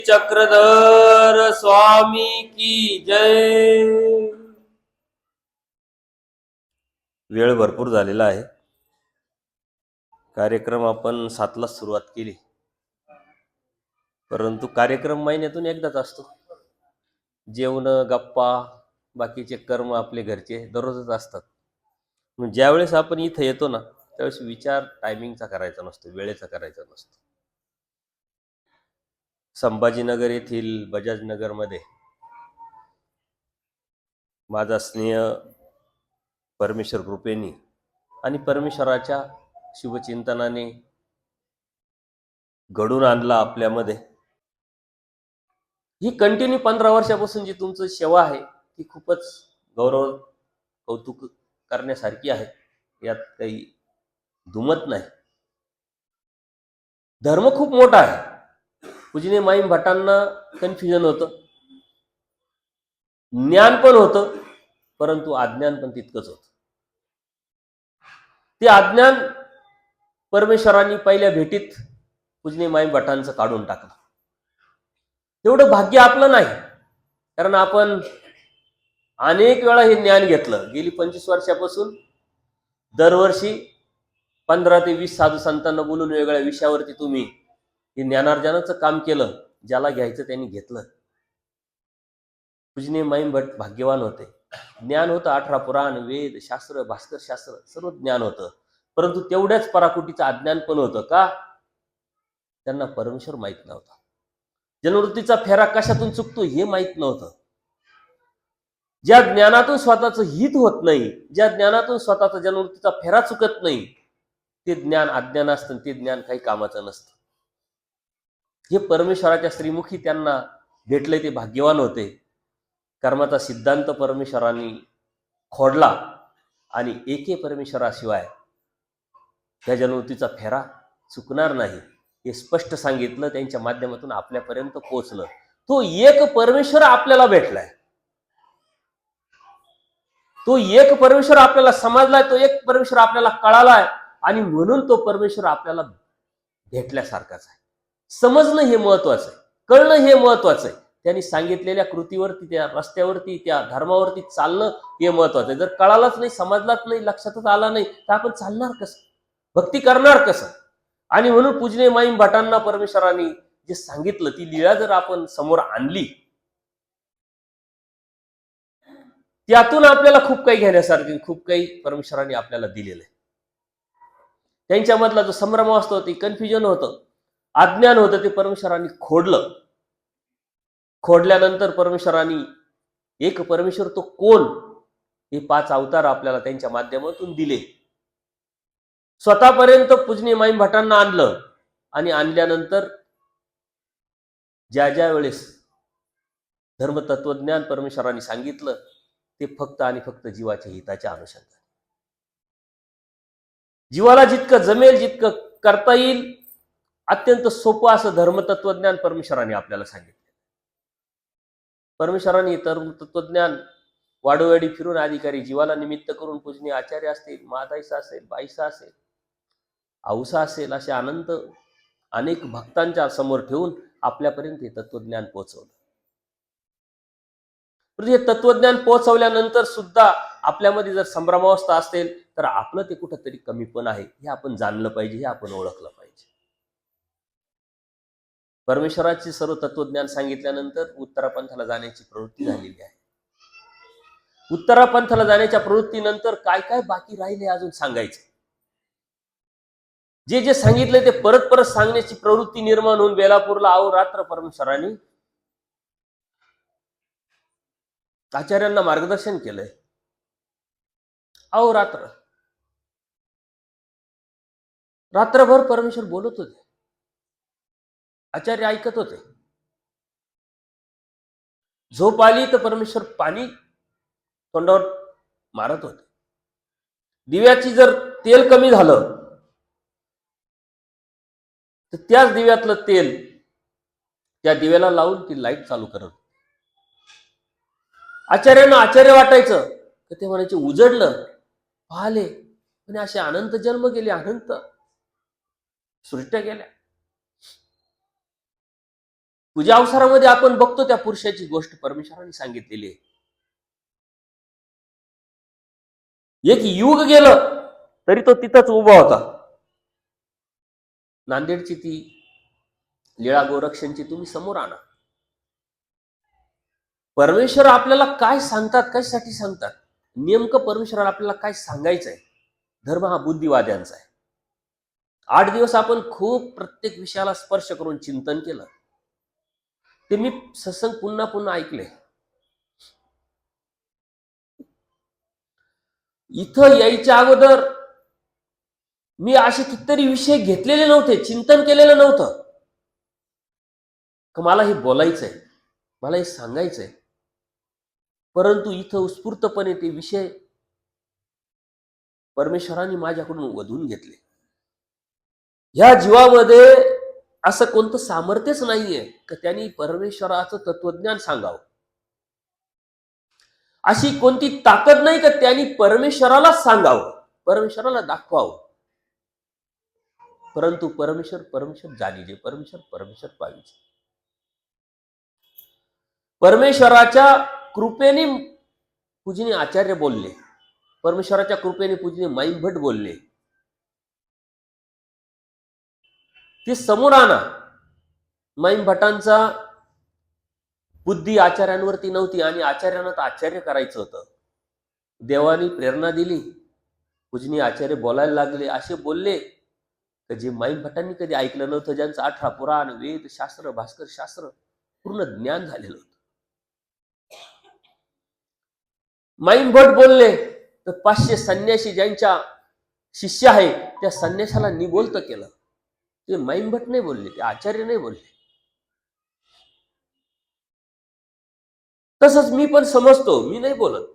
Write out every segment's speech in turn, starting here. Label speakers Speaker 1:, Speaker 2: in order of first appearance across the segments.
Speaker 1: चक्रधर स्वामी की जय. वेळ भरपूर झालेला आहे. कार्यक्रम आपण 7ला सुरुवात केली, परंतु कार्यक्रम महिन्यातून एकदाच असतो. जेवण, गप्पा, बाकीचे कर्म आपले घरचे दररोजच असतात. मग ज्यावेळेस आपण इथं येतो ना, त्यावेळेस विचार टायमिंगचा करायचा नसतो, वेळेचा करायचा नसतो. संभाजीनगर येथील बजाजनगरमध्ये माझा स्नेह परमेश्वर कृपेने आणि परमेश्वराच्या शुभचिंतनाने घडून आणला आपल्यामध्ये. ही कंटिन्यू 15 वर्षापासून जी तुमची सेवा आहे ती खूपच गौरव कौतुक करण्यासारखी आहे. यात काही दुमत नाही. धर्म खूप मोठा आहे. पूजनीय माईम भटांना कन्फ्युजन होतं, ज्ञान पण होतं, परंतु अज्ञान पण तितकंच होतं. ते अज्ञान परमेश्वरांनी पहिल्या भेटीत पूजनीय माईम भटांचं काढून टाकलं. तेवढं भाग्य आपलं नाही, कारण आपण अनेक वेळा हे ज्ञान घेतलं. गेली 25 वर्षापासून दरवर्षी 15 ते 20 साधू संतांना बोलून वेगळ्या विषयावरती तुम्ही हे ज्ञानार्जनाचं काम केलं. ज्याला घ्यायचं त्यांनी घेतलं. पूजनीय माईम भट भाग्यवान होते. ज्ञान होतं, 18 पुराण, वेद, शास्त्र, भास्कर शास्त्र सर्व ज्ञान होतं, परंतु तेवढ्याच पराकुटीचं अज्ञान पण होतं. का? त्यांना परमेश्वर माहीत नव्हता. जन्मवृत्तीचा फेरा कशातून चुकतो हे माहीत नव्हतं. ज्या ज्ञानातून स्वतःचं हित होत नाही, ज्या ज्ञानातून स्वतःचा जन्मवृत्तीचा फेरा चुकत नाही, ते ज्ञान अज्ञान असतं. ते ज्ञान काही कामाचं नसतं. हे परमेश्वराच्या श्रीमुखी त्यांना भेटले, ते भाग्यवान होते. कर्माचा सिद्धांत परमेश्वरांनी खोडला आणि एके परमेश्वराशिवाय त्या जन्मवृत्तीचा फेरा चुकणार नाही हे स्पष्ट सांगितलं. त्यांच्या माध्यमातून आपल्यापर्यंत पोहोचलं. तो एक परमेश्वर आपल्याला भेटलाय, तो एक परमेश्वर आपल्याला समजलाय, तो एक परमेश्वर आपल्याला कळालाय, आणि म्हणून तो परमेश्वर आपल्याला भेटल्यासारखाच आहे. समजणं हे महत्वाचं आहे, कळणं हे महत्वाचं आहे. त्यांनी सांगितलेल्या कृतीवरती, त्या रस्त्यावरती, त्या धर्मावरती चालणं हे महत्वाचं आहे. जर कळालाच नाही, समजलाच नाही, लक्षातच आला नाही, तर आपण चालणार कसं, भक्ती करणार कसं? आणि म्हणून पूजनीय माईम भटांना परमेश्वरांनी जे सांगितलं, ती लीळा जर आपण समोर आणली, त्यातून आपल्याला खूप काही घेण्यासारखे, खूप काही परमेश्वरांनी आपल्याला दिलेलं आहे. त्यांच्यामधला जो संभ्रम असतो, ते कन्फ्युजन होतं, अज्ञान होतं, ते परमेश्वरांनी खोडलं. खोडल्यानंतर परमेश्वरांनी एक परमेश्वर तो कोण हे 5 अवतार आपल्याला त्यांच्या माध्यमातून दिले. स्वतःपर्यंत पूजनीय माईम भटांना आणलं, आणि आणल्यानंतर ज्या ज्या वेळेस धर्मतत्वज्ञान परमेश्वरांनी सांगितलं, ते फक्त आणि फक्त जीवाच्या हिताच्या अनुषंगाने, जीवाला जितकं जमेल, जितकं करता येईल, अत्यंत सोपं असं धर्मतत्वज्ञान परमेश्वरांनी आपल्याला सांगितलं. परमेश्वरांनी तत्वज्ञान वाडोवाडी फिरून अधिकारी जीवाला निमित्त करून पूजनीय आचार्य असतील, मादाईसा असेल, बाईसा असेल, औसा असेल, असे अनंत अनेक भक्तांच्या समोर ठेवून आपल्यापर्यंत हे तत्वज्ञान पोहोचवलं. हे तत्वज्ञान पोहोचवल्यानंतर सुद्धा आपल्यामध्ये जर संभ्रमावस्था असेल, तर आपलं ते कुठंतरी कमीपण आहे हे आपण जाणलं पाहिजे, हे आपण ओळखलं पाहिजे. परमेश्वराचे सर्व तत्वज्ञान सांगितल्यानंतर उत्तरापंथाला जाण्याची प्रवृत्ती झालेली आहे. उत्तरापंथाला जाण्याच्या प्रवृत्तीनंतर काय काय बाकी राहिले अजून सांगायचं. जे जे सांगितले ते परत परत सांगण्याची प्रवृत्ती निर्माण होऊन बेलापूरला अहोरात्र परमेश्वरांनी आचार्यांना मार्गदर्शन केलंय. अहोरात्र रात्रभर परमेश्वर बोलत होते, आचार्य ऐकत होते. झोप आली तर परमेश्वर पाणी तोंडावर मारत होते. दिव्याची जर तेल कमी झालं, तर त्याच दिव्यातलं तेल त्या दिव्याला लावून ती लाईट चालू करत. आचार्यांना आश्चर्य वाटायचं, तर ते म्हणायचे उजडलं, पाहिले, पण असे अनंत जन्म गेले, अनंत सृष्ट्या गेल्या. तुझ्या अवसरामध्ये आपण बघतो त्या पुरुषाची गोष्ट परमेश्वराने सांगितलेली आहे. एक युग गेलं तरी तो तिथंच उभा होता. नांदेडची ती लीळा गोरक्षणची तुम्ही समोर आणा. परमेश्वर आपल्याला काय सांगतात, कशासाठी सांगतात, नेमकं परमेश्वराला आपल्याला काय सांगायचंय. धर्म हा बुद्धिवाद्यांचा आहे. 8 दिवस आपण खूप प्रत्येक विषयाला स्पर्श करून चिंतन केलं. ते मी सत्संग पुन्हा पुन्हा ऐकले. इथं यायच्या अगोदर मी असे कितीतरी विषय घेतलेले नव्हते, चिंतन केलेलं नव्हतं. मला हे बोलायचंय, मला हे सांगायचंय. परंतु इथं उत्स्फूर्तपणे ते विषय परमेश्वराने माझ्याकडून वधून घेतले. ह्या जीवामध्ये असं कोणतं सामर्थ्यच नाहीये की त्यांनी परमेश्वराचं तत्वज्ञान सांगावं. अशी कोणती ताकद नाही का त्यांनी परमेश्वराला सांगावं, परमेश्वराला दाखवावं. परंतु परमेश्वर जाणीजे, परमेश्वर पाहिजे. परमेश्वराच्या कृपेने पूजनीय आचार्य बोलले, परमेश्वराच्या कृपेने पूजनीय माईम भट बोलले. ते समोर आणा. माईम भटांचा बुद्धी आचार्यांवरती नव्हती आणि आचार्यांना तर आचार्य करायचं होतं. देवानी प्रेरणा दिली, पूजनीय आचार्य बोलायला लागले. असे बोलले की जे माईम भटांनी कधी ऐकलं नव्हतं, ज्यांचं 18 पुराण, वेद, शास्त्र, भास्कर शास्त्र पूर्ण ज्ञान झालेलं होतं. माईम भट बोलले तर 500 संन्यासी ज्यांच्या शिष्य आहे त्या संन्यासाला निबोलत केलं. ते माईम भट नाही बोलले, ते आचार्य नाही बोलले. तसंच मी पण समजतो, मी नाही बोलत,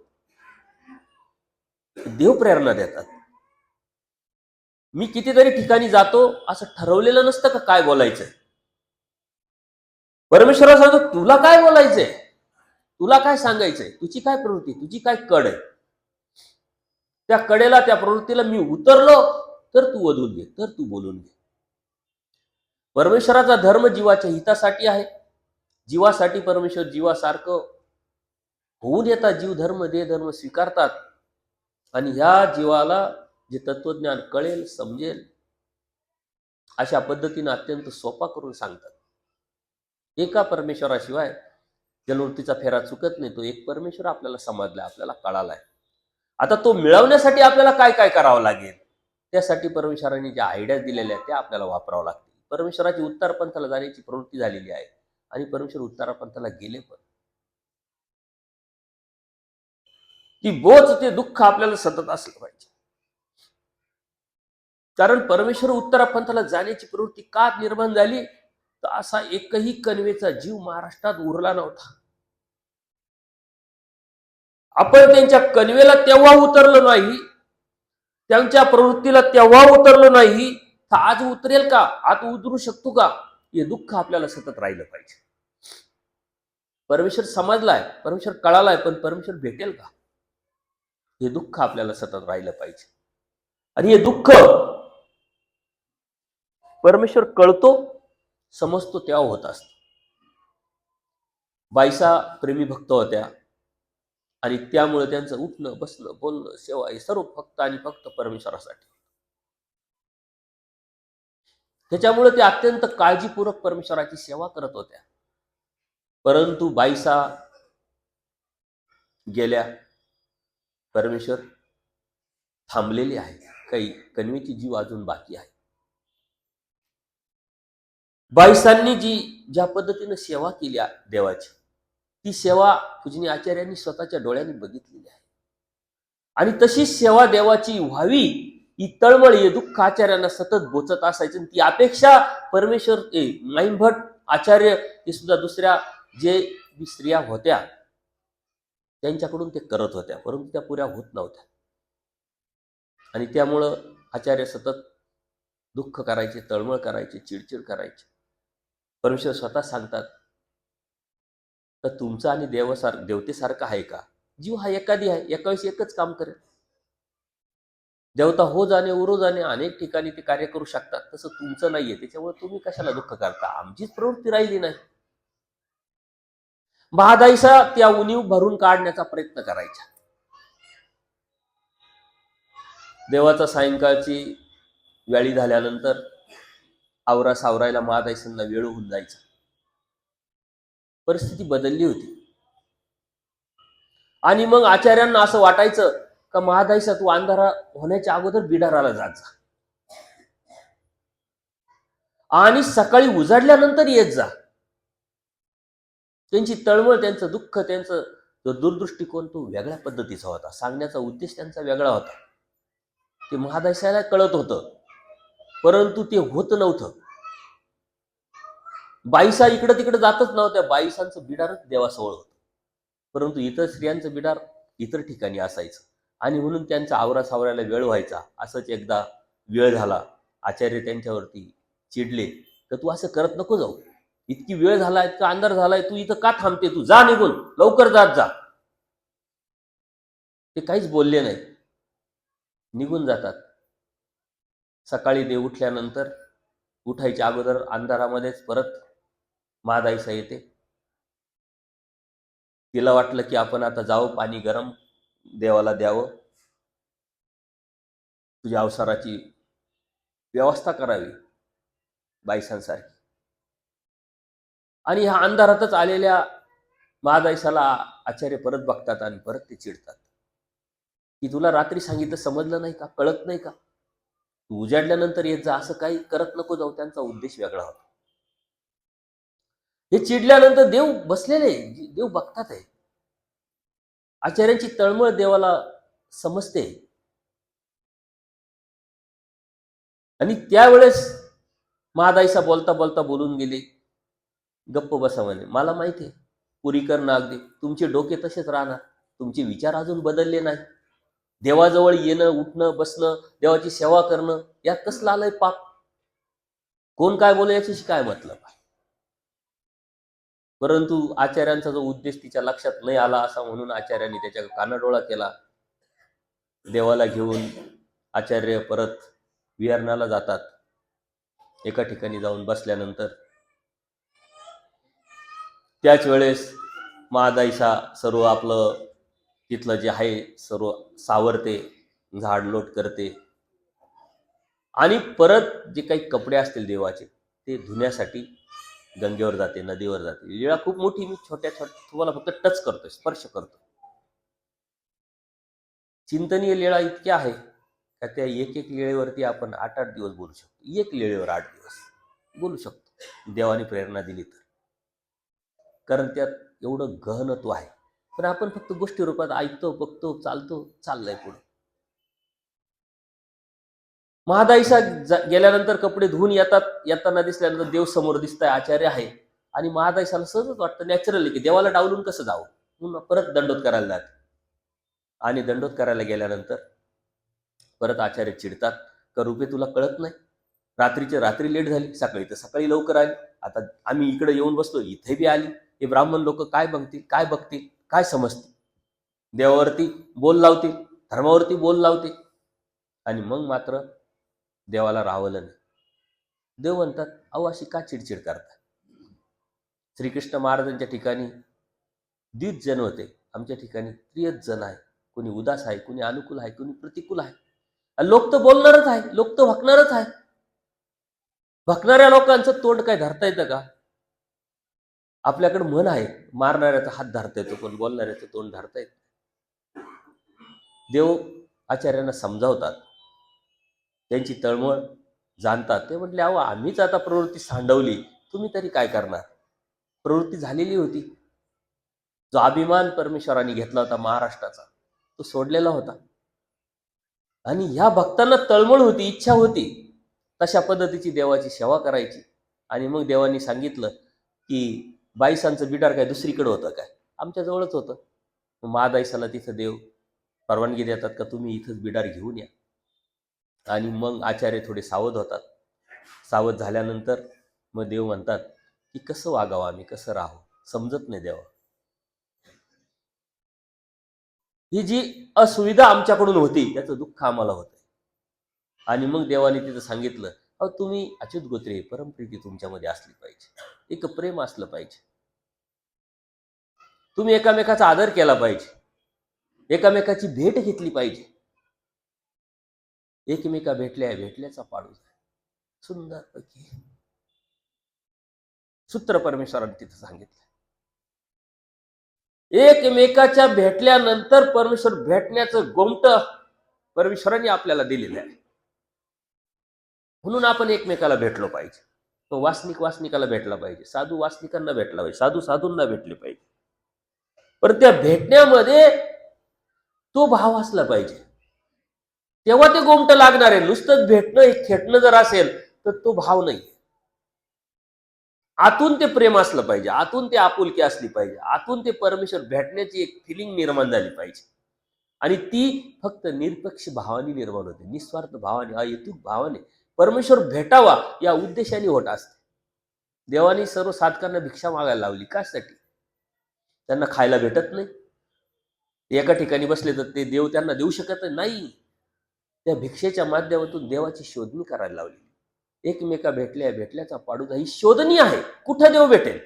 Speaker 1: देव प्रेरणा देतात. मी कितीतरी ठिकाणी जातो, असं ठरवलेलं नसतं का काय बोलायचंय. परमेश्वराला सांगतो तुला काय बोलायचंय, तुला काय सांगायचंय, तुझी काय प्रवृत्ती, तुझी काय कड आहे. त्या कडेला, त्या प्रवृत्तीला मी उतरलो तर तू वधून घे, तर तू बोलून घे. परमेश्वराचा धर्म जीवाच्या हितासाठी आहे. जीवासाठी परमेश्वर जीवासारखं होऊन येतात. जीव धर्म, देह धर्म स्वीकारतात आणि ह्या जीवाला जे तत्वज्ञान कळेल, समजेल अशा पद्धतीने अत्यंत सोपा करून सांगतात. एका परमेश्वराशिवाय जन्मवृत्तीचा फेरा चुकत नाही. तो एक परमेश्वर आपल्याला समजलाय, आपल्याला कळालाय. आता तो मिळवण्यासाठी आपल्याला काय काय करावं लागेल, त्यासाठी परमेश्वरांनी ज्या आयडिया दिलेल्या आहेत त्या आपल्याला वापरावं लागतील. परमेश्वराची उत्तर पंथाला जाण्याची प्रवृत्ती झालेली आहे आणि परमेश्वर उत्तर पंथाला गेले पण. ती बोच, ते दुःख आपल्याला सतत असलं पाहिजे. कारण परमेश्वर उत्तर पंथाला जाण्याची प्रवृत्ती का निर्माण झाली, तर असा एकही कणवेचा जीव महाराष्ट्रात उरला नव्हता. आपण त्यांच्या कणवेला तेव्हा उतरलो नाही, त्यांच्या प्रवृत्तीला तेव्हा उतरलो नाही, तर आज उतरेल का, आज उतरू शकतो का, हे दुःख आपल्याला सतत राहिलं पाहिजे. परमेश्वर समजलाय, परमेश्वर कळालाय, पण परमेश्वर भेटेल का, हे दुःख आपल्याला सतत राहिलं पाहिजे. आणि हे दुःख परमेश्वर कळतो, समजतो तेव्हा होत असत. बाईसा प्रेमी भक्त होत्या आणि त्यामुळे त्यांचं उठणं, बसणं, बोलणं, सेवा हे सर्व फक्त आणि फक्त परमेश्वरासाठी. त्याच्यामुळे ते अत्यंत काळजीपूर्वक परमेश्वराची सेवा करत होत्या. परंतु बाईसा गेल्या, परमेश्वर थांबलेले आहे. काही कणवेची जीव अजून बाकी आहे. बाईसांनी ज्या पद्धतीने सेवा केली देवाची, ती सेवा पूजनीय आचार्यांनी स्वतःच्या डोळ्यांनी बघितलेली आहे. आणि तशी सेवा देवाची व्हावी ही तळमळ, हे दुःख आचार्यांना सतत बोचत असायचं. ती अपेक्षा परमेश्वर, माईम भट आचार्य, ते सुद्धा दुसऱ्या जे स्त्रिया होत्या त्यांच्याकडून ते करत होत्या, परंतु त्या पुऱ्या होत नव्हत्या. आणि त्यामुळं आचार्य सतत दुःख करायचे, तळमळ करायचे, चिडचिड करायचे. परमेश्वर स्वतः सांगतात तर तुमचा आणि देवतेसारखा आहे का. जीव हा एखादी आहे, एका वेळेस एकच काम करेल. देवता हो जाणे उरो जाणे अनेक ठिकाणी ते कार्य करू शकतात, तसं तुमचं नाहीये. त्याच्यामुळे तुम्ही कशाला दुःख करता, आमचीच प्रवृत्ती राहिली नाही. महादाईसा त्या उणीव भरून काढण्याचा प्रयत्न करायच्या. देवाचा सायंकाळची वेळी झाल्यानंतर आवरा सावरायला महादाईसांना वेळ होऊन जायचा. परिस्थिती बदलली होती. आणि मग आचार्यांना असं वाटायचं का महादाईसा तू अंधारा होण्याच्या अगोदर बिडाराला जात जा आणि सकाळी उजाडल्यानंतर येत जा. त्यांची तळमळ, त्यांचं दुःख, त्यांचं जो दूरदृष्टिकोन तो वेगळ्या पद्धतीचा होता. सांगण्याचा उद्देश त्यांचा वेगळा होता. ते महादाईसाला कळत होतं, परंतु ते होत नव्हतं. बाईसा इकडं तिकडे जातच नव्हत्या. बाईसांचं बिडारच देवासवळ होतं, परंतु इतर स्त्रियांचं बिडार इतर ठिकाणी असायचं. आणि म्हणून त्यांचा आवरा सावरायला वेळ व्हायचा. असंच एकदा वेळ झाला. आचार्य त्यांच्यावरती चिडले, तर तू असं करत नको जाऊ. इतकी वेळ झाला, इतका अंधार झालाय, तू इथं का थांबते? तू जा निघून, लवकर जात जा. ते काहीच बोलले नाही, निघून जातात. सकाळी देव उठल्यानंतर उठायच्या अगोदर अंधारामध्येच परत महादाईसा येते. तिला वाटलं की आपण आता जावं, पाणी गरम देवाला द्यावं, तुझ्या अवसराची व्यवस्था करावी बाईसांसारखी. आणि ह्या अंधारातच आलेल्या महादाईसाला आचार्य परत बघतात आणि परत ते चिडतात की तुला रात्री सांगितलं, समजलं नाही का? कळत नाही का? तू उजाडल्यानंतर येत जा, असं काही करत नको जाऊ. त्यांचा उद्देश वेगळा होता. हे चिडल्यानंतर देव बसलेले, देव बघतात आहे. आचार्यांची तळमळ देवाला समजते. आणि त्यावेळेस महादाईसा बोलता बोलता बोलून गेले, गप्प बसा म्हणे. मला माहिती आहे पुरीकर नागदेव, तुमचे डोके तसेच राहणार, तुमचे विचार अजून बदलले नाही. देवाजवळ येणं, उठणं, बसणं, देवाची सेवा करणं, यात कसलं आलंय पाप? कोण काय बोल याच्याशी काय मतलब आहे? परंतु आचार्यांचा जो उद्देश तिच्या लक्षात नाही आला असा म्हणून आचार्यांनी त्याच्या कानाडोळा केला. देवाला घेऊन आचार्य परत विहरणाला जातात. एका ठिकाणी जाऊन बसल्यानंतर त्याच वेळेस महादाईसा सर्व आपलं तिथलं जे आहे सर्व सावरते, झाडलोट करते आणि परत जे काही कपडे असतील देवाचे ते धुण्यासाठी गंगेवर जाते, नदीवर जाते. लीळा खूप मोठी, मी छोट्या तुम्हाला फक्त टच करतोय, स्पर्श करतो. चिंतनीय लीळा इतक्या आहे का त्या एक एक लीळेवरती आपण 8-8 दिवस बोलू शकतो. एक लीळेवर 8 दिवस बोलू शकतो, देवाने प्रेरणा दिली तर. कारण त्यात एवढं गहनत्व आहे. पण आपण फक्त गोष्टी रूपात ऐकतो, बघतो, चालतो, चाललंय पुढे. महादाईसा गेल्यानंतर कपडे धुवून येताना दिसल्यानंतर देव समोर दिसताय, आचार्य आहे. आणि महादाईसाला सहजच वाटतं, नॅचरली, की देवाला डावलून कसं जावं, म्हणून परत दंडोत करायला जाते. आणि दंडोत करायला गेल्यानंतर परत आचार्य चिडतात का रुपे तुला कळत नाही? रात्रीच्या रात्री लेट झाली, सकाळी तर सकाळी लवकर आली. आता आम्ही इकडे येऊन बसलो, इथे बी आली. हे ब्राह्मण लोक काय बघतील, काय बघतील, काय समजतील? देवावरती बोल लावतील, धर्मावरती बोल लावतील. आणि मग मात्र देवाला राहवलं नाही. देव म्हणतात, अहो अशी का चिडचिड करता? श्रीकृष्ण महाराजांच्या ठिकाणी द्विज जन होते, आमच्या ठिकाणी त्रियच जन आहे. कोणी उदास आहे, कोणी अनुकूल आहे, कोणी प्रतिकूल आहे. लोक तर बोलणारच आहे, लोक तर भकणारच आहे. भकणाऱ्या लोकांचं तोंड काय धरता येतं का? आपल्याकडे म्हण आहे, मारणाऱ्याचा हात धरता येतो, पण बोलणाऱ्याचं तोंड धरता येत. देव आचार्यांना समजावतात, त्यांची तळमळ जाणतात. ते म्हटले, अहो आम्हीच आता प्रवृत्ती सांडवली, तुम्ही तरी काय करणार? प्रवृत्ती झालेली होती. जो अभिमान परमेश्वराने घेतला होता महाराष्ट्राचा, तो सोडलेला होता. आणि ह्या भक्तांना तळमळ होती, इच्छा होती तशा पद्धतीची देवाची सेवा करायची. आणि मग देवानी सांगितलं की बाईसांचं बिडार काय दुसरीकडे होतं काय? आमच्या जवळच होतं. महादाईसाला तिथं देव परवानगी देतात का तुम्ही इथंच बिडार घेऊन या. आणि मग आचार्य थोडे सावध होतात. सावध झाल्यानंतर मग देव म्हणतात की कसं वागावं आम्ही, कसं राहावं, समजत नाही देवा. ही जी असुविधा आमच्याकडून होती त्याचं दुःख आम्हाला होतं. आणि मग देवाने तिथं सांगितलं, अहो तुम्ही अच्युत गोत्रे, परमप्रीती तुमच्यामध्ये असली पाहिजे, एक प्रेम असलं पाहिजे. तुम्ही एकामेकाचा आदर केला पाहिजे, एकामेकाची भेट घेतली पाहिजे. एकमेका भेटल्याचा पाडू सुंदरपैकी सूत्र परमेश्वराने तिथं सांगितलं. एकमेकाच्या भेटल्यानंतर परमेश्वर भेटण्याचं गोमट परमेश्वराने आपल्याला दिलेलं आहे. म्हणून आपण एकमेकाला भेटलो पाहिजे. तो वासनिकाला भेटला पाहिजे, साधू वासनिकांना भेटला पाहिजे, साधू साधूंना भेटले पाहिजे. पण त्या भेटण्यामध्ये तो भाव असला पाहिजे, तेव्हा ते गोमट लागणार आहे. नुसतंच भेटणं खेटणं जर असेल तर तो भाव नाही. आतून ते प्रेम असलं पाहिजे, आतून ते आपुलकी असली पाहिजे, आतून ते परमेश्वर भेटण्याची एक फिलिंग निर्माण झाली पाहिजे. आणि ती फक्त निरपेक्ष भावाने निर्माण होते, निस्वार्थ भावाने, अहेतुक भावाने परमेश्वर भेटावा या उद्देशाने होत असते. देवाने सर्व साधकांना भिक्षा मागायला लावली, कशासाठी? त्यांना खायला भेटत नाही, एका ठिकाणी बसले तर ते देव त्यांना देऊ शकत नाही. त्या भिक्षेच्या माध्यमातून देवाची शोधणी करायला लावली. एकमेका भेटल्याचा पाडूचा ही शोधणी आहे. कुठं देव भेटेल,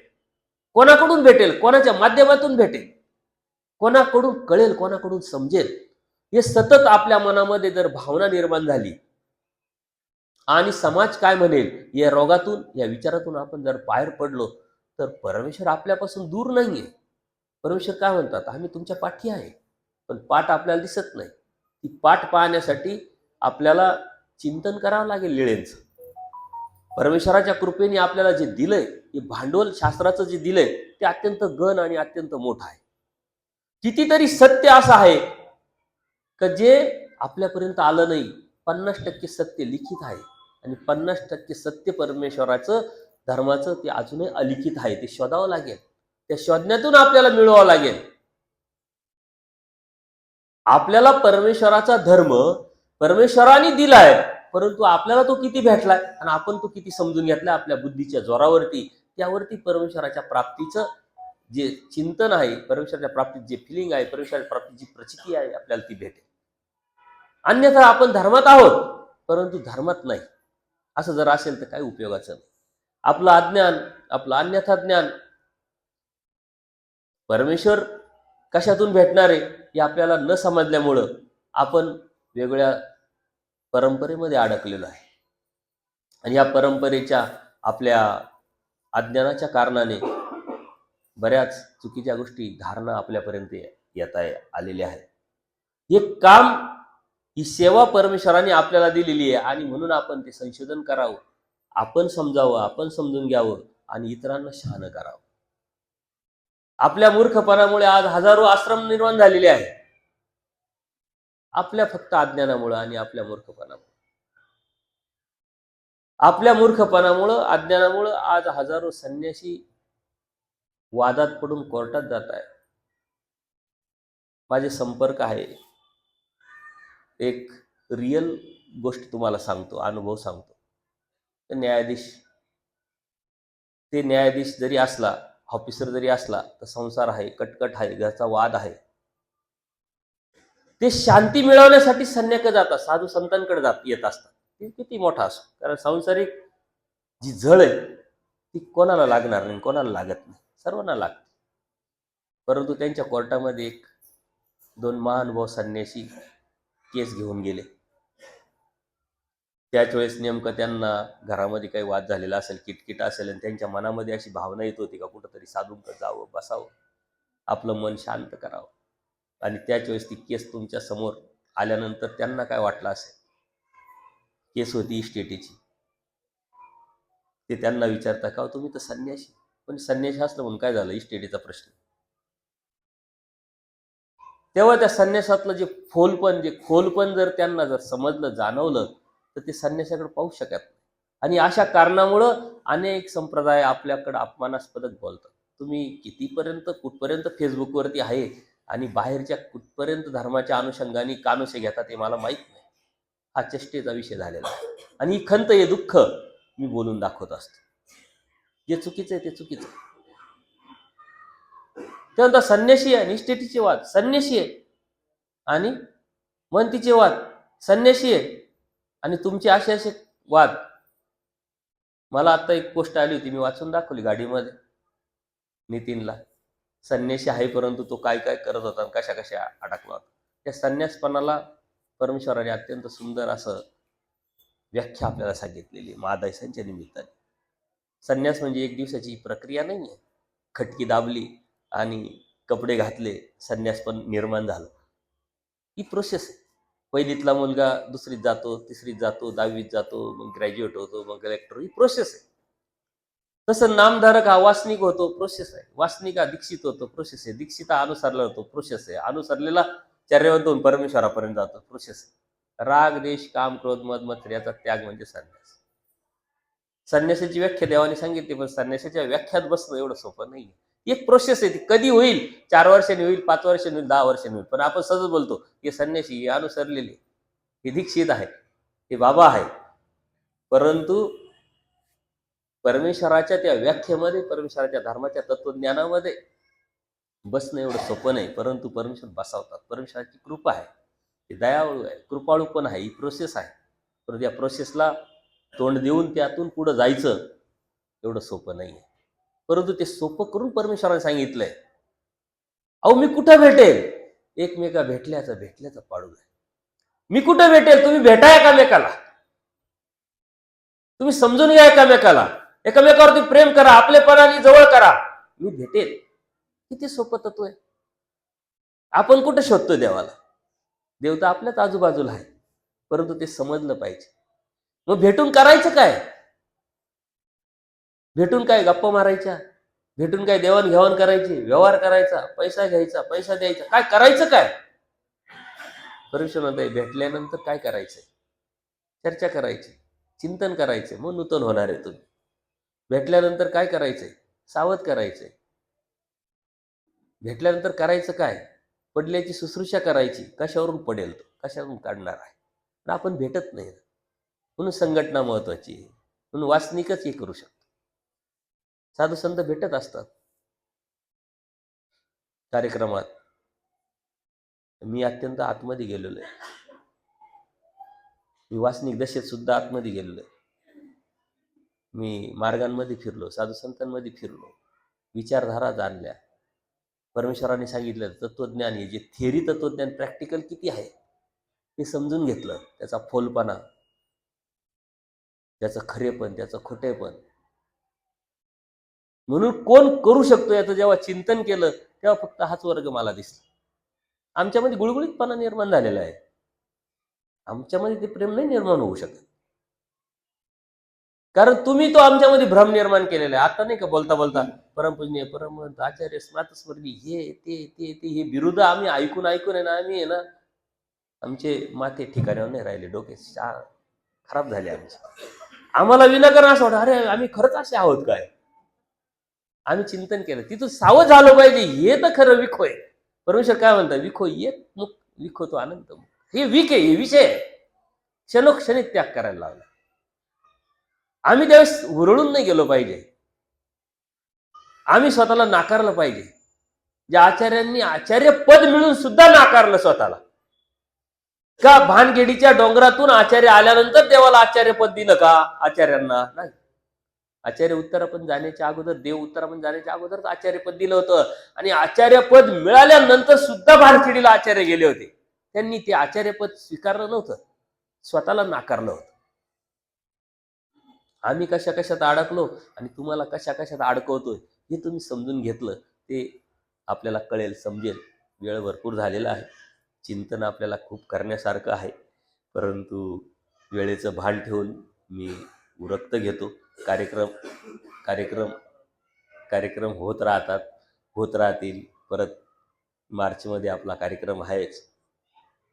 Speaker 1: कोणाकडून भेटेल, कोणाच्या माध्यमातून भेटेल, कोणाकडून कळेल, कोणाकडून समजेल, हे सतत आपल्या मनामध्ये जर भावना निर्माण झाली आणि समाज काय म्हणेल या रोगातून, या विचारातून आपण जर बाहेर पडलो तर परमेश्वर आपल्यापासून दूर नाहीये. परमेश्वर काय म्हणतात, आम्ही तुमच्या पाठी आहे. पण पाठ आपल्याला दिसत नाही. ती पाठ पाहण्यासाठी आपल्याला चिंतन करावं लागेल लीळेंचं. परमेश्वराच्या कृपेने आपल्याला जे दिलंय, हे भांडवल शास्त्राचं जे दिलंय ते अत्यंत गहन आणि अत्यंत मोठं आहे. कितीतरी सत्य असं आहे की जे आपल्यापर्यंत आलं नाही. 50% सत्य लिखित आहे आणि 50% सत्य परमेश्वराचं धर्माचं ते अजूनही अलिखित आहे. ते शोधावं लागेल, त्या शोधण्यातून आपल्याला मिळवावं लागेल. आपल्याला परमेश्वराचा धर्म परमेश्वराने दिलाय, परंतु आपल्याला तो किती भेटलाय आणि आपण तो किती समजून घेतलाय आपल्या बुद्धीच्या जोरावरती, त्यावरती परमेश्वराच्या प्राप्तीचं जे चिंतन आहे, परमेश्वराच्या प्राप्तीत जे फिलिंग आहे, परमेश्वराच्या प्राप्तीत जी प्रचिती आहे, आपल्याला ती भेटेल. अन्यथा आपण धर्मात आहोत परंतु धर्मात नाही, असं जर असेल तर काही उपयोगाचं नाही. आपलं अज्ञान, आपलं अन्यथा ज्ञान, परमेश्वर कशातून भेटणार आहे हे आपल्याला न समजल्यामुळं आपण वेगळ्या परंपरेमध्ये अडकलेलो आहे. आणि या परंपरेच्या आपल्या अज्ञानाच्या कारणाने बऱ्याच चुकीच्या गोष्टी, धारणा आपल्यापर्यंत येता आलेल्या आहेत. हे काम, ही सेवा परमेश्वराने आपल्याला दिलेली आहे आणि म्हणून आपण ते संशोधन करावं, आपण समजावं, आपण समजून घ्यावं आणि इतरांना शहाणं करावं. आपल्या मूर्खपणामुळे आज हजारो आश्रम निर्माण झालेले आहेत, आपल्या फक्त अज्ञानामुळं आणि आपल्या मूर्खपणामुळे. आपल्या मूर्खपणामुळं, अज्ञानामुळं आज हजारो संन्यासी वादात पडून कोर्टात जात आहे. माझे संपर्क आहे, एक रियल गोष्ट तुम्हाला सांगतो, अनुभव सांगतो. ते न्यायाधीश जरी असला, ऑफिसर जरी असला, तर संसार आहे, कटकट आहे, घरचा वाद आहे. ते शांती मिळवण्यासाठी संन्याकडे जातात, साधू संतांकडे येत असतात. ते किती मोठा असो, कारण सांसारिक जी झळ आहे ती कोणाला लागणार नाही, कोणाला लागत नाही, सर्वांना लागते. परंतु त्यांच्या कोर्टामध्ये 1-2 महानुभाव संन्यासी केस घेऊन गेले. त्याच वेळेस नेमकं त्यांना घरामध्ये काही वाद झालेला असेल, किटकिट असेल, आणि त्यांच्या मनामध्ये अशी भावना येत होती का कुठंतरी साधूंकडे जावं, बसावं, आपलं मन शांत करावं. आणि त्याच वेळेस ती केस तुमच्या समोर आल्यानंतर त्यांना काय वाटलं असेल, केस होती इस्टेटीची. ते त्यांना विचारता का तुम्ही तर संन्यासी, पण संन्यासी असलं म्हणून काय झालं, इस्टेटीचा प्रश्न. तेव्हा त्या संन्यासातलं जे खोलपण जर त्यांना जर समजलं, जाणवलं, तर ते संन्यासाकडे पाहू शकत नाही. आणि अशा कारणामुळं अनेक संप्रदाय आपल्याकडे अपमानास्पदक बोलतात. तुम्ही कुठपर्यंत फेसबुकवरती आहे आणि बाहेरच्या कुठपर्यंत धर्माच्या अनुषंगाने कानोसे घेतात हे मला माहीत नाही. हा चेष्टेचा विषय झालेला आहे. आणि ही खंत, हे दुःख मी बोलून दाखवत असतो. जे चुकीचं आहे ते चुकीचं आहे. त्यानंतर संन्यासी आहे, निष्ठेचे वाद, संन्यासी आहे आणि मनतीचे वाद, संन्यासी आहे आणि तुमचे असे वाद. मला आता एक पोस्ट आली होती, मी वाचून दाखवली गाडीमध्ये नितीनला. संन्यासी आहे, परंतु तो काय काय करत होता आणि कशा कशा अडकला होता. त्या संन्यासपणाला परमेश्वराने अत्यंत सुंदर असं व्याख्या आपल्याला सांगितलेली महादायसांच्या निमित्ताने. संन्यास म्हणजे एक दिवसाची प्रक्रिया नाही आहे. खटकी दाबली आणि कपडे घातले, संन्यास पण निर्माण झालं. ही प्रोसेस आहे. पहिलीतला मुलगा दुसरीत जातो, तिसरीत जातो, 10वीत जातो, मग ग्रॅज्युएट होतो, मग कलेक्टर. ही प्रोसेस आहे. तसं नामधारक हा वासनिक होतो, प्रोसेस आहे. वासनिक हा दीक्षित होतो, प्रोसेस आहे. दीक्षित हा अनुसरला होतो, प्रोसेस आहे. अनुसरलेला चर्यवंत होऊन परमेश्वरापर्यंत जातो, प्रोसेस आहे. राग, देश, काम, क्रोध, मद, मत्सर याचा त्याग म्हणजे संन्यास. संन्यासाची व्याख्या देवाने सांगितली, पण संन्यासाच्या व्याख्यात बसणं एवढं सोपं नाही. एक प्रोसेस आहे. ती कधी होईल? 4 वर्षांनी होईल, 5 वर्षांनी होईल, 10 वर्षांनी होईल. पण आपण सहज बोलतो, हे संन्यासी, हे अनुसरलेले, हे दीक्षित आहे, हे बाबा आहे. परंतु परमेश्वराच्या त्या व्याख्येमध्ये, परमेश्वराच्या धर्माच्या तत्वज्ञानामध्ये बसणं एवढं सोपं नाही. परंतु परमेश्वर बसावतात. परमेश्वराची कृपा आहे, ही दयाळू आहे, कृपाळू पण आहे. ही प्रोसेस आहे. परंतु या प्रोसेसला तोंड देऊन त्यातून पुढं जायचं एवढं सोपं नाही आहे. परंतु ते सोपं करून परमेश्वराने सांगितलंय. अहो, मी कुठं भेटेल? एकमेका भेटल्याचं पाडू आहे. मी कुठं भेटेल? तुम्ही भेटा एकामेकाला, तुम्ही समजून घ्या एकामेकाला, एकामेकावरती प्रेम करा, आपलेपणाने जवळ करा, मी भेटेल. किती सोपं तत्व आहे. आपण कुठं शोधतो देवाला? देव तर आपल्याच आजूबाजूला आहे, परंतु ते समजलं पाहिजे. मग भेटून करायचं काय? भेटून काय गप्पा मारायच्या? भेटून काय देवाणघेवाण करायची, व्यवहार करायचा, पैसा घ्यायचा, पैसा द्यायचा, काय करायचं काय? परमेश्वर म्हणताय भेटल्यानंतर काय करायचंय? चर्चा करायची, चिंतन करायचंय, मग नूतन होणार आहे तुम्ही. भेटल्यानंतर काय करायचंय? सावध करायचंय. भेटल्यानंतर करायचं काय? पडल्याची शुश्रूषा करायची. कशावरून पडेल तो, कशावरून काढणार आहे? पण आपण भेटत नाही, म्हणून संघटना महत्वाची आहे. म्हणून वासनिकच हे करू शकतो. साधू संत भेटत असतात कार्यक्रमात. मी अत्यंत आतमध्ये गेलेलो आहे. मी वासनिक दशेत सुद्धा आतमध्ये गेलेलो आहे. मी मार्गांमध्ये फिरलो, साधू संतांमध्ये फिरलो, विचारधारा जाणल्या. परमेश्वराने सांगितलं तत्वज्ञान, हे जे थिअरी तत्वज्ञान, प्रॅक्टिकल किती आहे हे समजून घेतलं. त्याचा फोलपणा, त्याचं खरेपण, त्याचं खोटेपण. म्हणून कोण करू शकतो याचं जेव्हा चिंतन केलं, तेव्हा फक्त हाच वर्ग मला दिसला. आमच्यामध्ये गुळगुळीतपणा निर्माण झालेला आहे. आमच्यामध्ये ते प्रेम नाही निर्माण होऊ शकत, कारण तुम्ही तो आमच्यामध्ये भ्रम निर्माण केलेला आहे. आता नाही का बोलता बोलता परमपूजनीय, परमहंस, आचार्य, स्नातस्वर्गी, हे ते ते ते हे बिरुद आम्ही ऐकून आहे ना, आम्ही आहे ना, आमचे माथे ठिकाणावर नाही राहिले, डोके खराब झाले आमचे. आम्हाला विनाकारण असं वाटतं, अरे आम्ही खरंच असे आहोत काय? आम्ही चिंतन केलं, तिथून सावध झालं पाहिजे. हे तर खरं विखो आहे. परमेश्वर काय म्हणतात? विखो एक मुख, विखो तो अनंत मुख. हे विक आहे, हे विषय आहे. क्षणोक्षणी त्याग करायला लावला. आम्ही त्यावेळेस हुरळून नाही गेलो पाहिजे. आम्ही स्वतःला नाकारलं पाहिजे. ज्या आचार्यांनी आचार्य पद मिळून सुद्धा नाकारलं स्वतःला. का भानगेडीच्या डोंगरातून आचार्य आल्यानंतर देवाला आचार्य पद दिलं का आचार्यांना? नाही. आचार्य उत्तरापण जाण्याच्या अगोदर, देव उत्तरापण जाण्याच्या अगोदरच आचार्यपद दिलं होतं. आणि आचार्यपद मिळाल्यानंतर सुद्धा भानखेडीला आचार्य गेले होते. त्यांनी ते आचार्यपद स्वीकारलं नव्हतं, स्वतःला नाकारलं होतं. आम्ही कशा कशात अडकलो आणि तुम्हाला कशा कशात अडकवतोय हे तुम्ही समजून घेतलं, ते आपल्याला कळेल, समजेल. वेळ भरपूर झालेला आहे. चिंतन आपल्याला खूप करण्यासारखं आहे, परंतु वेळेचं भान ठेवून मी उरकत घेतो. कार्यक्रम होत राहतात, होत राहतील. परत मार्चमध्ये आपला कार्यक्रम आहेच.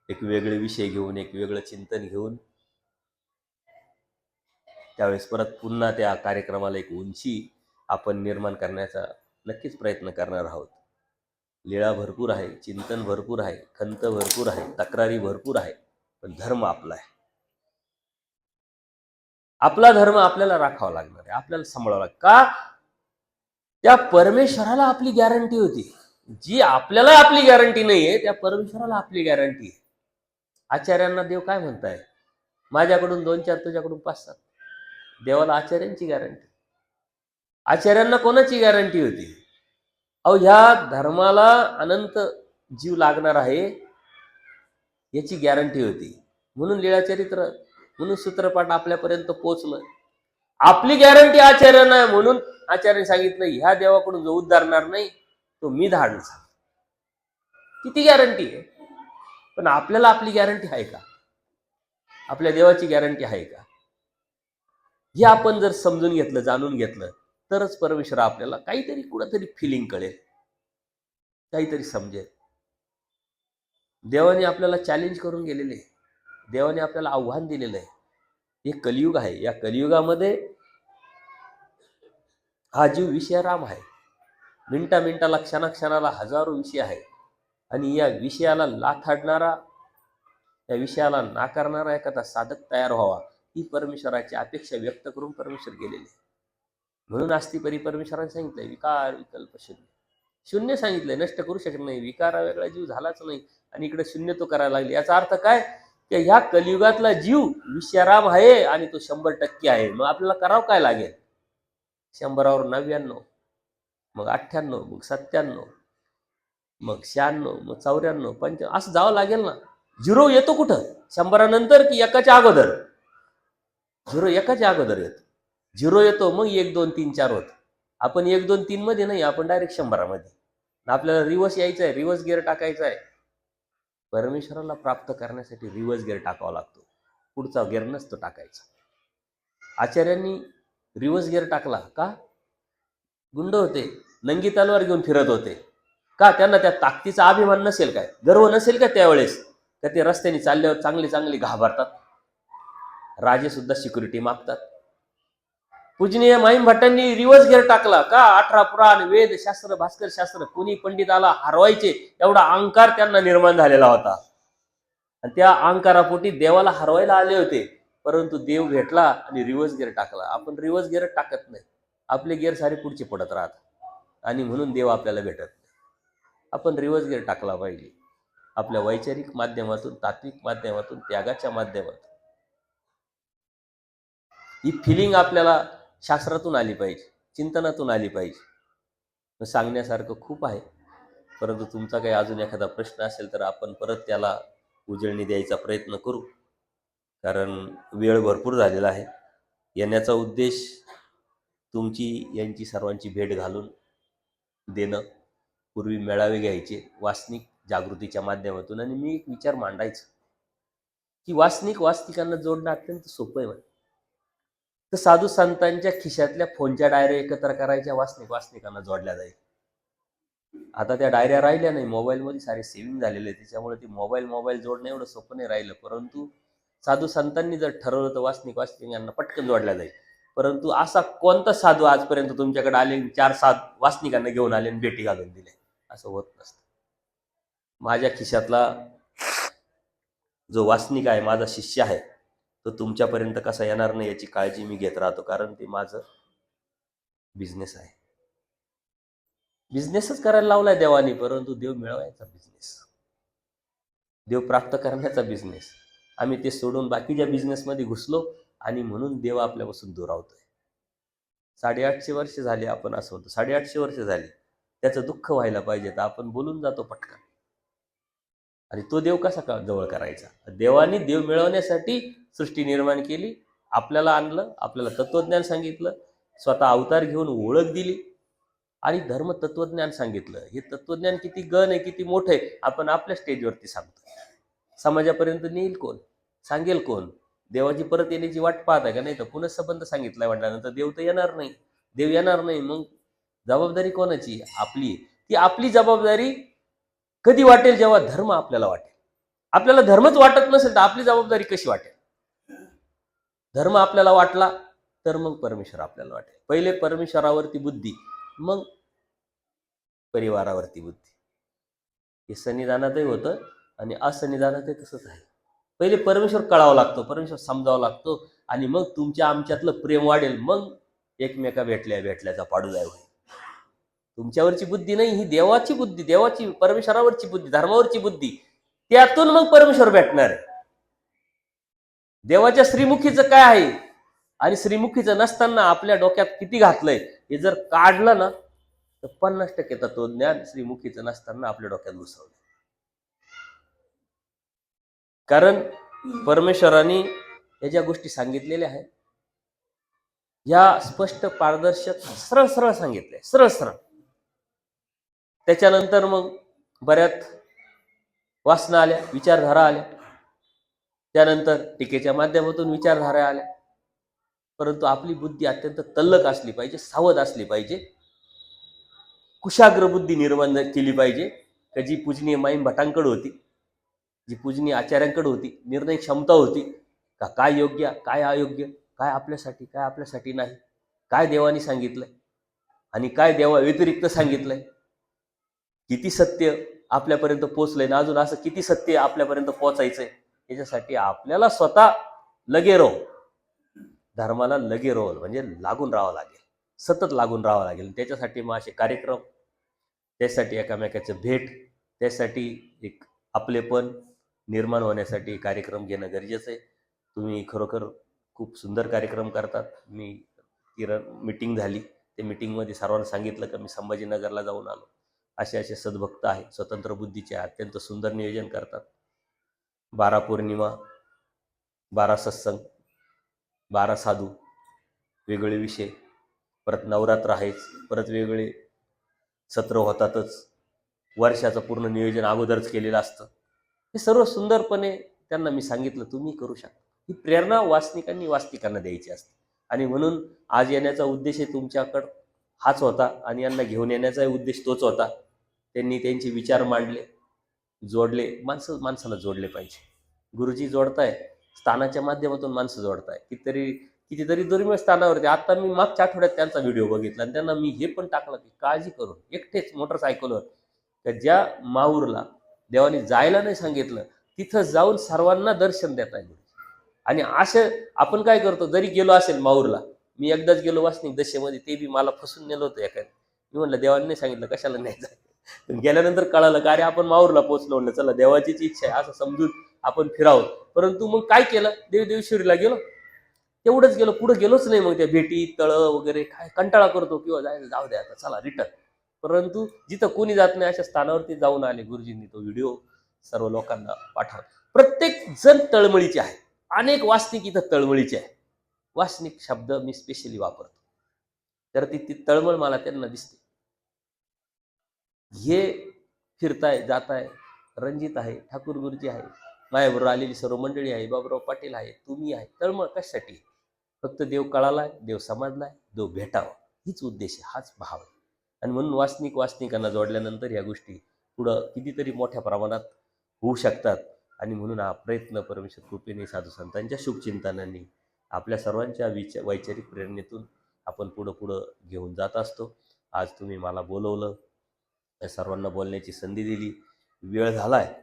Speaker 1: एक वेगळे विषय घेऊन, एक वेगळं चिंतन घेऊन, त्यावेळेस परत पुन्हा त्या कार्यक्रमाला एक उंची आपण निर्माण करण्याचा नक्कीच प्रयत्न करणार आहोत. लीळा भरपूर आहे, चिंतन भरपूर आहे, खंत भरपूर आहे, तक्रारी भरपूर आहे, पण धर्म आपला आहे. आपला धर्म आपल्याला राखावा लागणार आहे, आपल्याला सांभाळावा लागणार. का? त्या परमेश्वराला आपली गॅरंटी होती. जी आपल्याला आपली गॅरंटी नाहीये, त्या परमेश्वराला आपली गॅरंटी आहे. आचार्यांना देव काय म्हणताय? माझ्याकडून 2-4, तुझ्याकडून 5-7. देवाला आचार्यांची गॅरंटी. आचार्यांना कोणाची गॅरंटी होती? अहो ह्या धर्माला अनंत जीव लागणार आहे याची गॅरंटी होती, म्हणून लीळाचरित्र, म्हणून सूत्रपाठ आपल्यापर्यंत पोहोचलं. आपली गॅरंटी आचार्य नाही, म्हणून आचार्य सांगितलं ह्या देवाकडून जो उद्धारणार नाही तो मी धाडून सांग. किती गॅरंटी आहे, पण आपल्याला आपली गॅरंटी आहे का? आपल्या देवाची गॅरंटी आहे का? हे आपण जर समजून घेतलं, जाणून घेतलं, तरच परमेश्वर आपल्याला काहीतरी कुठंतरी फिलिंग कळेल, काहीतरी समजेल. देवाने आपल्याला चॅलेंज करून गेलेले, देवाने आपल्याला आव्हान दिलेलं आहे. हे कलियुग आहे, या कलियुगामध्ये हा जीव विषयराम आहे. मिनिटा मिनिटाला, क्षणाक्षणाला हजारो विषय आहे, आणि या विषयाला लाथाडणारा, या विषयाला नाकारणारा एखादा साधक तयार व्हावा, ही परमेश्वराची अपेक्षा व्यक्त करून परमेश्वर गेलेले. म्हणून अस्ति परी परमेश्वराने सांगितलंय विकार विकल्प शून्य. शून्य सांगितलंय, नष्ट करू शकत नाही, विकारा वेगळा जीव झालाच नाही, आणि इकडे शून्य तो करायला लागले. याचा अर्थ काय की ह्या कलियुगातला जीव विषयाराम आहे आणि तो 100% आहे. मग आपल्याला करावं काय लागेल? 100वर 99, मग 98, मग 97, मग 96, मग 94, 95 असं जावं लागेल ना. झिरो येतो कुठं? 100 नंतर की एकाच्या अगोदर? झिरो एकाच्या अगोदर येतो. झिरो येतो मग 1 2 3 4 होत. आपण 1 2 3 मध्ये नाही, आपण डायरेक्ट 100 मध्ये. आपल्याला रिव्हर्स यायचं आहे, रिव्हर्स गिअर टाकायचा आहे. परमेश्वराला प्राप्त करण्यासाठी रिव्हर्स गिअर टाकावा लागतो, पुढचा गिअर नसतो टाकायचा. आचार्यांनी रिव्हर्स गिअर टाकला का? गुंड होते, नंगी तलवार घेऊन फिरत होते का? त्यांना त्या ताकदीचा अभिमान नसेल काय? गर्व नसेल का त्यावेळेस? का ते रस्त्याने चालल्यावर चांगली चांगली घाबरतात, राजे सुद्धा सिक्युरिटी मागतात. पूजनीय माईम भट्टांनी रिव्हर्स गिअर टाकला का? 18 पुराण, वेद शास्त्र, भास्कर शास्त्र, कोणी पंडिताला हरवायचे एवढा अहंकार त्यांना निर्माण झालेला होता, आणि त्या अहंकारापोटी देवाला हरवायला आले होते. परंतु देव भेटला आणि रिव्हर्स गिअर टाकला. आपण रिव्हर्स गिअर टाकत नाही, आपले गिअर सारे पुढचे पडत राहतात, आणि म्हणून देव आपल्याला भेटत नाही. आपण रिव्हर्स गिअर टाकला पाहिजे, आपल्या वैचारिक माध्यमातून, तात्विक माध्यमातून, त्यागाच्या माध्यमातून. ही फिलिंग आपल्याला शास्त्रातून आली पाहिजे, चिंतनातून आली पाहिजे. सांगण्यासारखं खूप आहे, परंतु तुमचा काही अजून एखादा प्रश्न असेल तर आपण परत त्याला उजळणी द्यायचा प्रयत्न करू, कारण वेळ भरपूर झालेला आहे. येण्याचा उद्देश तुमची, यांची सर्वांची भेट घालून देणं, पूर्वी मेळावे घ्यायचे वासनिक जागृतीच्या माध्यमातून, आणि मी एक विचार मांडायचा की वासनिकांना जोडणं अत्यंत सोपं आहे. तर साधू संतांच्या खिशातल्या फोनच्या डायऱ्या एकत्र करायच्या, वासनिकांना जोडल्या जाईल. आता त्या डायऱ्या राहिल्या नाही, मोबाईलमध्ये सारे सेव्हिंग झालेले आहे, त्याच्यामुळे ती मोबाईल जोडणं एवढं सोपं नाही राहिलं. परंतु साधू संतांनी जर ठरवलं तर वासनिकांना पटकन जोडल्या जाईल. परंतु असा कोणता साधू आजपर्यंत तुमच्याकडे आले 4 वासनिकांना घेऊन आले आणि भेटी घालून दिले? असं होत नसतं. माझ्या खिशातला जो वासनिक आहे, माझा शिष्य आहे, तो तुमच्यापर्यंत कसा येणार नाही याची काळजी मी घेत राहतो, कारण ते माझं बिझनेस आहे. बिझनेसच करायला लावलाय देवानी, परंतु देव मिळवायचा बिझनेस, देव प्राप्त करण्याचा बिझनेस. आम्ही ते सोडून बाकीच्या बिझनेसमध्ये घुसलो, आणि म्हणून देव आपल्यापासून दुरावतोय. 850 वर्ष झाली आपण असं होतं, 850 वर्ष झाली. त्याचं दुःख व्हायला पाहिजे तर आपण बोलून जातो पटकन. आणि तो देव कसा जवळ करायचा? देवानी देव मिळवण्यासाठी सृष्टी निर्माण केली, आपल्याला आणलं, आपल्याला तत्वज्ञान सांगितलं, स्वतः अवतार घेऊन ओळख दिली, आणि धर्म तत्वज्ञान सांगितलं. हे तत्वज्ञान किती गण आहे, किती मोठं आहे, आपण आपल्या स्टेजवरती सांगतो. समाजापर्यंत नेईल कोण? सांगेल कोण? देवाची परत येण्याची वाट पाहत आहे का? नाही तर पुन्हा संबंध सांगितलाय म्हटल्यानंतर देव तर येणार नाही. देव येणार नाही, मग जबाबदारी कोणाची? आपली. ती आपली जबाबदारी कधी वाटेल? जेव्हा धर्म आपल्याला वाटेल. आपल्याला धर्मच वाटत नसेल तर आपली जबाबदारी कशी वाटेल? धर्म आपल्याला वाटला तर मग परमेश्वर आपल्याला वाटेल. पहिले परमेश्वरावरती बुद्धी, मग परिवारावरती बुद्धी. हे सन्निधानातही होतं आणि असन्निधानातही तसंच आहे. पहिले परमेश्वर कळावा लागतो, परमेश्वर समजावा लागतो, आणि मग तुमच्या आमच्यातलं प्रेम वाढेल, मग एकमेका भेटल्याचा पाडूजाय होईल. तुमच्यावरची बुद्धी नाही, ही देवाची बुद्धी, देवाची, परमेश्वरावरची बुद्धी, धर्मावरची बुद्धी, त्यातून मग परमेश्वर भेटणार आहे. देवाच्या श्रीमुखीचं काय आहे आणि श्रीमुखीचं नसताना आपल्या डोक्यात किती घातलंय हे जर काढलं ना, तर 50% तत्वज्ञान श्री मुखीचं नसताना आपल्या डोक्यात घुसवलं. कारण परमेश्वराने या ज्या गोष्टी सांगितलेल्या आहेत या स्पष्ट, पारदर्शक, सरळ सरळ सांगितल्या, सरळ सरळ. त्याच्यानंतर मग बऱ्याच वासना आल्या, विचारधारा आल्या, त्यानंतर टीकेच्या माध्यमातून विचारधारा आल्या. परंतु आपली बुद्धी अत्यंत तल्लक असली पाहिजे, सावध असली पाहिजे, कुशाग्र बुद्धी निर्माण केली पाहिजे, का जी पूजनीय माईन भटांकडे होती, जी पूजनीय आचार्यांकडे होती. निर्णय क्षमता होती का काय योग्य, काय अयोग्य, काय आपल्यासाठी, काय आपल्यासाठी नाही, काय देवाने सांगितलंय आणि काय देवा व्यतिरिक्त सांगितलंय, किती सत्य आपल्यापर्यंत पोहोचलंय ना अजून असं किती सत्य आपल्यापर्यंत पोहोचायचंय. याच्यासाठी आपल्याला स्वतः लगे राहू, धर्माला लगे राहू म्हणजे लागून राहावं लागेल, सतत लागून राहावं लागेल. त्याच्यासाठी मग असे कार्यक्रम, त्यासाठी एकामेकाचं भेट, त्यासाठी एक आपलेपण निर्माण होण्यासाठी कार्यक्रम घेणं गरजेचं आहे. तुम्ही खरोखर खूप सुंदर कार्यक्रम करतात. मी मीटिंग झाली, त्या मीटिंगमध्ये सर्वांना सांगितलं की मी संभाजीनगरला जाऊन आलो. असे असे सद्भक्त आहेत, स्वतंत्र बुद्धीचे, अत्यंत सुंदर नियोजन करतात. 12 पौर्णिमा, 12 सत्संग, 12 साधू, वेगवेगळे विषय, परत नवरात्र आहेच, परत वेगवेगळे सत्र होतातच, वर्षाचं पूर्ण नियोजन अगोदरच केलेलं असतं. हे सर्व सुंदरपणे त्यांना मी सांगितलं तुम्ही करू शकता. ही प्रेरणा वासनिकांना द्यायची असते. आणि म्हणून आज येण्याचा उद्देश तुमच्याकडं हाच होता आणि यांना घेऊन येण्याचा उद्देश तोच होता. त्यांनी त्यांचे विचार मांडले, जोडले. माणसाला जोडले पाहिजे. गुरुजी जोडताय, स्थानाच्या माध्यमातून माणसं जोडताय. कितीतरी दुर्मिळ स्थानावरती. आता मी मागच्या आठवड्यात त्यांचा व्हिडिओ बघितला आणि त्यांना मी हे पण टाकलं की काळजी करून एकटेच मोटरसायकलवर, तर ज्या माहूरला देवाने जायला नाही सांगितलं तिथं जाऊन सर्वांना दर्शन देता येईल. आणि असं आपण काय करतो, जरी गेलो असेल माहूरला, मी एकदाच गेलो वासनिक दशेमध्ये, ते बी मला फसून नेलं होतं एखाद्या. मी म्हणलं देवाने नाही सांगितलं कशाला नाही जायचं. गेल्यानंतर कळालं का अरे आपण माहूरला पोहोचलो, म्हणलं चला देवाचीच इच्छा आहे असं समजून आपण फिरावं. परंतु मग काय केलं, देवदेवशिरीला गेलो, तेवढंच गेलो, पुढे गेलोच नाही. मग त्या भेटी तळं वगैरे काय कंटाळा करतो किंवा जायचं जाऊ द्या आता चला रिटर्न. परंतु जिथं कोणी जात नाही अशा स्थानावरती जाऊन आले. गुरुजींनी तो व्हिडिओ सर्व लोकांना पाठवला. प्रत्येक जण तळमळीचे आहे. अनेक वासनिक इथं तळमळीचे आहे. वासनिक शब्द मी स्पेशली वापरतो, तर ती तळमळ मला त्यांना दिसते. हे फिरताय, जाताय, रणजित आहे, ठाकूर गुरुजी आहे, माझ्याबरोबर आलेली सर्व मंडळी आहे, बाबूराव पाटील आहे, तुम्ही आहे. तळमळ कशासाठी? फक्त देव कळालाय, देव समजलाय, देव भेटावा, हीच उद्देश आहे, हाच भाव आहे. आणि म्हणून वासनिकांना जोडल्यानंतर या गोष्टी पुढं कितीतरी मोठ्या प्रमाणात होऊ शकतात. आणि म्हणून हा प्रयत्न परमेश्वर कृपेने, साधू संतांच्या शुभचिंतनांनी, आपल्या सर्वांच्या वैचारिक प्रेरणेतून आपण पुढं घेऊन जात असतो. आज तुम्ही मला बोलवलं, या सर्वांना बोलण्याची संधी दिली. वेळ झालाय,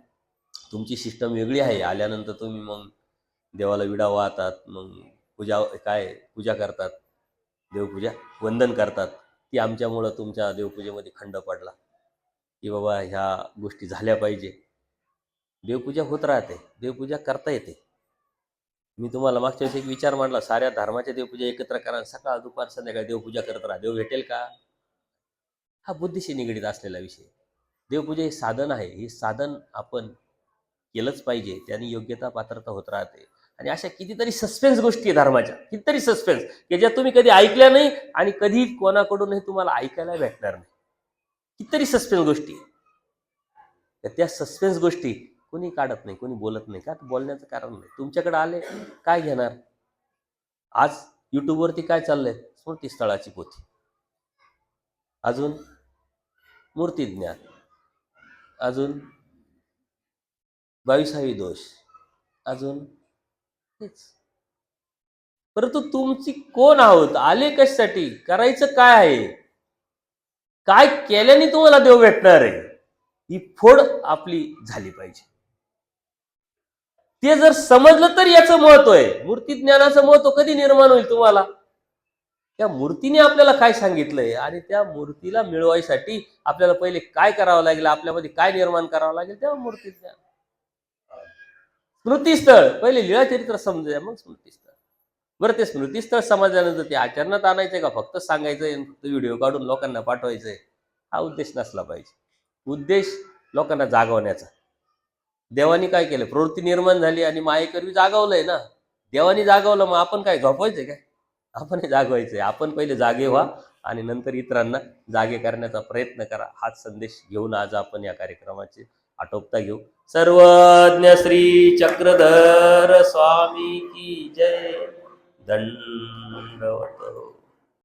Speaker 1: तुमची सिस्टम वेगळी आहे. आल्यानंतर तुम्ही मग देवाला विडा वाहतात, मग पूजा करतात, देवपूजा वंदन करतात. ती आमच्यामुळं तुमच्या देवपूजेमध्ये खंड पडला की बाबा ह्या गोष्टी झाल्या पाहिजे. देवपूजा होत राहते, देवपूजा करता येते. मी तुम्हाला मागच्या वेळेस एक विचार मांडला, साऱ्या धर्माच्या देवपूजा एकत्र करा, सकाळ दुपार संध्याकाळी देवपूजा करत राहा, देव भेटेल का? हा बुद्धीशी निगडीत असलेला विषय. देवपूजा हे साधन आहे, हे साधन आपण केलंच पाहिजे, त्याने योग्यता पात्रता होत राहते. आणि अशा कितीतरी सस्पेन्स गोष्टी आहे धर्माच्या, कितीतरी सस्पेन्स की ज्या तुम्ही कधी ऐकल्या नाही आणि कधी कोणाकडूनही तुम्हाला ऐकायला भेटणार नाही. कितीतरी सस्पेन्स गोष्टी, त्या सस्पेन्स गोष्टी कोणी काढत नाही, कोणी बोलत नाही. का? बोलण्याचं कारण नाही. तुमच्याकडे आले काय घेणार? आज युट्यूबवरती काय चाललंय? स्मृतीस्थळाची पोथी, अजून मूर्ती ज्ञान, अजून 22 दोष, अजून हेच. परंतु तुमची कोण आहोत, आले कशासाठी, करायचं काय आहे, काय केल्याने तुम्हाला देव भेटणार आहे, ही फोड आपली झाली पाहिजे. ते जर समजलं तर याचं महत्व आहे. मूर्ती ज्ञानाचं महत्व कधी निर्माण होईल तुम्हाला? त्या मूर्तीने आपल्याला काय सांगितलंय आणि त्या मूर्तीला मिळवायसाठी आपल्याला पहिले काय करावं लागेल, आपल्यामध्ये काय निर्माण करावं लागेल, तेव्हा मूर्ती ज्ञान. स्मृतीस्थळ पहिले लीळाचरित्र समजूया, मग स्मृतीस्थळ. बरं, ते स्मृतीस्थळ समजल्यानंतर ते आचरणात आणायचंय का फक्त सांगायचंय, फक्त व्हिडिओ काढून लोकांना पाठवायचंय? हा उद्देश नसला पाहिजे. उद्देश लोकांना जागवण्याचा. देवानी काय केलं, प्रवृत्ती निर्माण झाली आणि मायेकरवी जागवलंय ना. देवानी जागवलं, मग आपण काय झोपायचंय काय? आपण हे जागवायचंय. आपण पहिले जागे व्हा आणि नंतर इतरांना जागे करण्याचा प्रयत्न करा. हाच संदेश घेऊन आज आपण या कार्यक्रमाचे आटोपता घेऊ. सर्वज्ञ श्री चक्रधर स्वामी की जय. दंडवत.